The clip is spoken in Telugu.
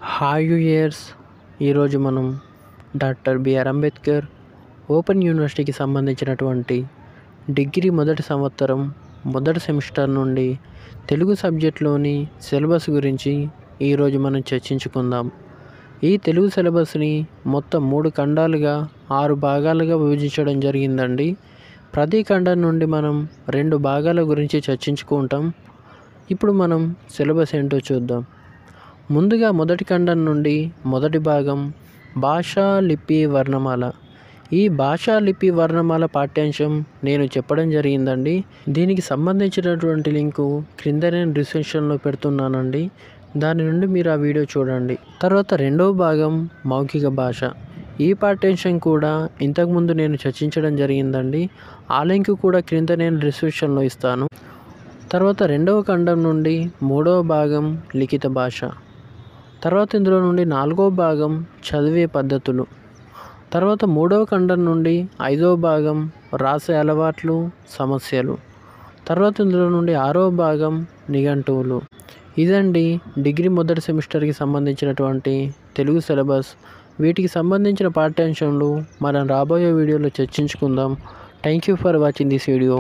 హాయ్ యూయర్స్. ఈరోజు మనం డాక్టర్ బిఆర్ అంబేద్కర్ ఓపెన్ యూనివర్సిటీకి సంబంధించినటువంటి డిగ్రీ మొదటి సంవత్సరం మొదటి సెమిస్టర్ నుండి తెలుగు సబ్జెక్ట్లోని సిలబస్ గురించి ఈరోజు మనం చర్చించుకుందాం. ఈ తెలుగు సిలబస్ని మొత్తం 3 ఖండాలుగా 6 భాగాలుగా విభజించడం జరిగిందండి. ప్రతి ఖండం నుండి మనం 2 భాగాల గురించి చర్చించుకుంటాం. ఇప్పుడు మనం సిలబస్ ఏంటో చూద్దాం. ముందుగా మొదటి ఖండం నుండి మొదటి భాగం భాషా లిపి వర్ణమాల. ఈ భాషా లిపి వర్ణమాల పాఠ్యాంశం నేను చెప్పడం జరిగిందండి. దీనికి సంబంధించినటువంటి లింకు క్రింద నేను డిస్క్రిప్షన్లో పెడుతున్నానండి. దాని నుండి మీరు ఆ వీడియో చూడండి. తర్వాత రెండవ భాగం మౌఖిక భాష. ఈ పాఠ్యాంశం కూడా ఇంతకుముందు నేను చర్చించడం జరిగిందండి. ఆ లింక్ కూడా క్రింద నేను డిస్క్రిప్షన్లో ఇస్తాను. తర్వాత రెండవ ఖండం నుండి మూడవ భాగం లిఖిత భాష. తర్వాత ఇందులో నుండి 4వ భాగం చదివే పద్ధతులు. తర్వాత 3వ ఖండం నుండి 5వ భాగం రాసే అలవాట్లు సమస్యలు. తర్వాత ఇందులో నుండి 6వ భాగం నిఘంటువులు. ఇదండి డిగ్రీ మొదటి సెమిస్టర్కి సంబంధించినటువంటి తెలుగు సిలబస్. వీటికి సంబంధించిన పాఠ్యాంశాలు మనం రాబోయే వీడియోలో చర్చించుకుందాం. Thank you for watching this video.